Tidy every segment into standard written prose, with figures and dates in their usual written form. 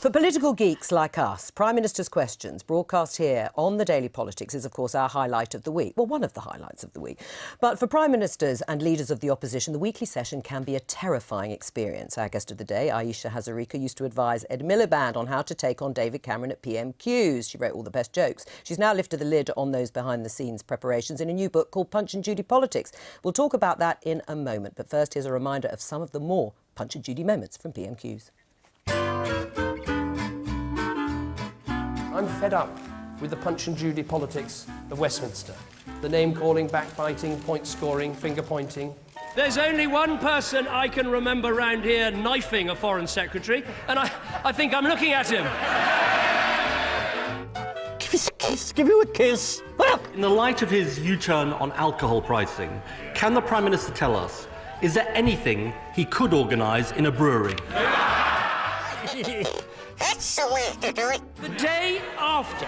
For political geeks like us, Prime Minister's Questions, broadcast here on the Daily Politics, is, of course, our highlight of the week. Well, one of the highlights of the week. But for Prime Ministers and leaders of the opposition, the weekly session can be a terrifying experience. Our guest of the day, Ayesha Hazarika, used to advise Ed Miliband on how to take on David Cameron at PMQs. She wrote all the best jokes. She's now lifted the lid on those behind-the-scenes preparations in a new book called Punch Judy Politics. We'll talk about that in a moment. But first, here's a reminder of some of the more Punch and Judy moments from PMQs. I'm fed up with the Punch and Judy politics of Westminster. The name-calling, backbiting, point-scoring, finger-pointing. There's only one person I can remember round here knifing a foreign secretary, and I think I'm looking at him. Give us a kiss, give you a kiss. In the light of his U-turn on alcohol pricing, can the Prime Minister tell us, is there anything he could organise in a brewery? That's the way to do it. The day after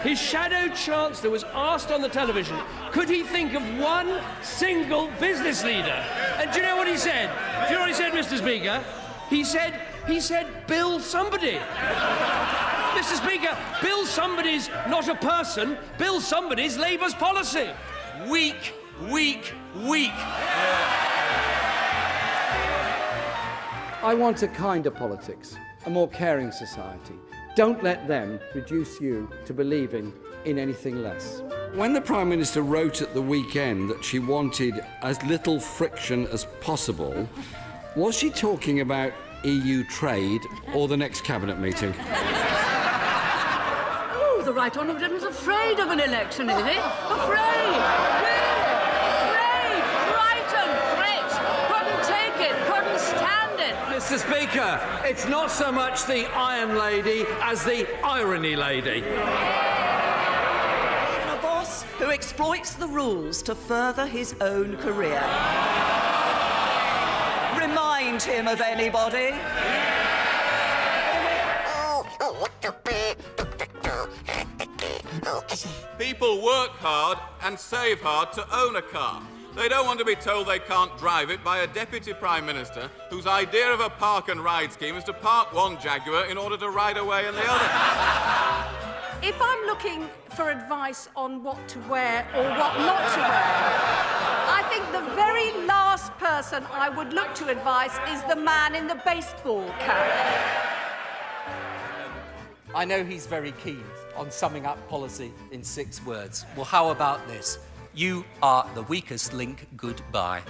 his shadow chancellor was asked on the television, could he think of one single business leader? And do you know what he said? Do you know what he said, Mr. Speaker? He said, Bill somebody. Mr. Speaker, Bill somebody's not a person. Bill somebody's Labour's policy. Weak, weak, weak. I want a kinder politics, a more caring society. Don't let them reduce you to believing in anything less. When the Prime Minister wrote at the weekend that she wanted as little friction as possible, was she talking about EU trade or the next cabinet meeting? Oh, the Right Honourable Gentleman's afraid of an election, is he? Afraid! Mr. Speaker, it's not so much the Iron Lady as the Irony Lady. A boss who exploits the rules to further his own career. Remind him of anybody? People work hard and save hard to own a car. They don't want to be told they can't drive it by a Deputy Prime Minister whose idea of a park and ride scheme is to park one Jaguar in order to ride away in the other. If I'm looking for advice on what to wear or what not to wear, I think the very last person I would look to advise is the man in the baseball cap. I know he's very keen on summing up policy in 6 words. Well, how about this? You are the weakest link, goodbye.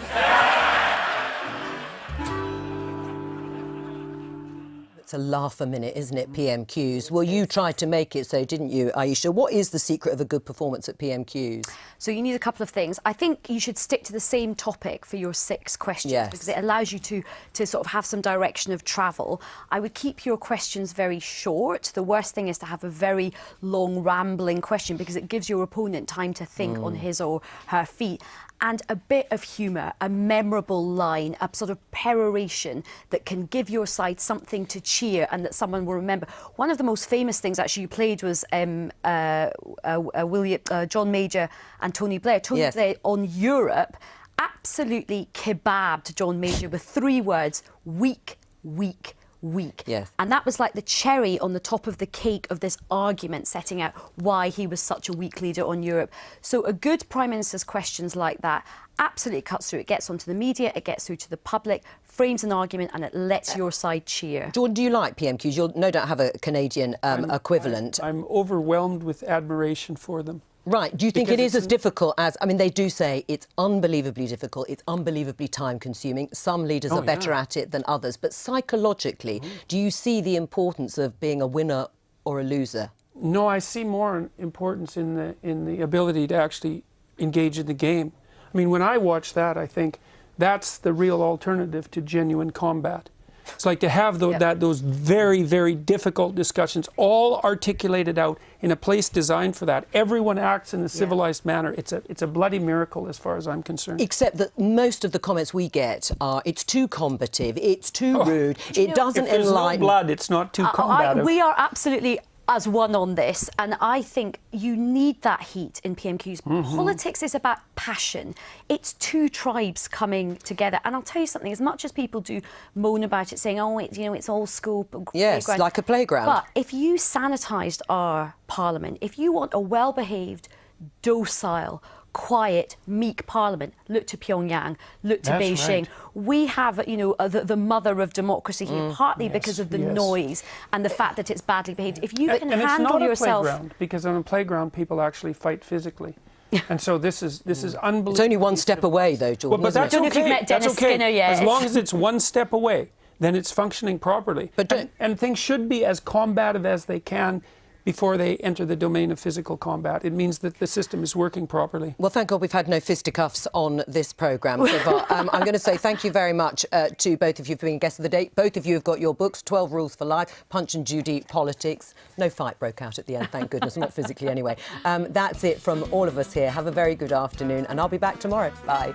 It's a laugh a minute, isn't it, PMQs? Well, you tried to make it so, didn't you, Ayesha? What is the secret of a good performance at PMQs? So you need a couple of things. I think you should stick to the same topic for your 6 questions, because it allows you to sort of have some direction of travel. I would keep your questions very short. The worst thing is to have a very long, rambling question, because it gives your opponent time to think on his or her feet. And a bit of humour, a memorable line, a sort of peroration that can give your side something to cheer and that someone will remember. One of the most famous things actually you played was John Major and Tony Blair. Tony Blair on Europe absolutely kebabbed John Major with 3 words: weak, weak, weak. And that was like the cherry on the top of the cake of this argument, setting out why he was such a weak leader on Europe. So a good Prime Minister's questions like that absolutely cuts through. It gets onto the media, it gets through to the public, frames an argument, and it lets your side cheer. Jordan, do you like PMQs? You'll no doubt have a Canadian equivalent. I'm overwhelmed with admiration for them. Right. Do you think it is as difficult as... I mean, they do say it's unbelievably difficult, it's unbelievably time-consuming. Some leaders are better at it than others. But psychologically, do you see the importance of being a winner or a loser? No, I see more importance in the ability to actually engage in the game. I mean, when I watch that, I think that's the real alternative to genuine combat. It's like to have those very, very difficult discussions all articulated out in a place designed for that. Everyone acts in a civilized manner. It's a bloody miracle as far as I'm concerned. Except that most of the comments we get are, it's too combative, it's too rude, it doesn't enlighten. If there's no blood, it's not too combative. We are absolutely as one on this, and I think you need that heat in PMQs. Politics is about passion. It's two tribes coming together, and I'll tell you something. As much as people do moan about it, saying, "Oh, it's all school." Yes, playground. like a playground. But if you sanitised our parliament, if you want a well-behaved, docile, quiet, meek parliament, look to Pyongyang, look to Beijing. Right. We have, the mother of democracy here, partly because of the noise and the fact that it's badly behaved. If you can and handle it's not yourself, a playground, because on a playground people actually fight physically, and so this is unbelievable. It's only one step away, though, Jordan. Well, but that's I don't know if you've met Dennis Skinner yet. As long as it's one step away, then it's functioning properly. And things should be as combative as they can before they enter the domain of physical combat. It means that the system is working properly. Well, thank God we've had no fisticuffs on this programme so far. I'm going to say thank you very much to both of you for being guests of the day. Both of you have got your books, 12 Rules for Life, Punch and Judy Politics. No fight broke out at the end, thank goodness, not physically anyway. That's it from all of us here. Have a very good afternoon, and I'll be back tomorrow. Bye.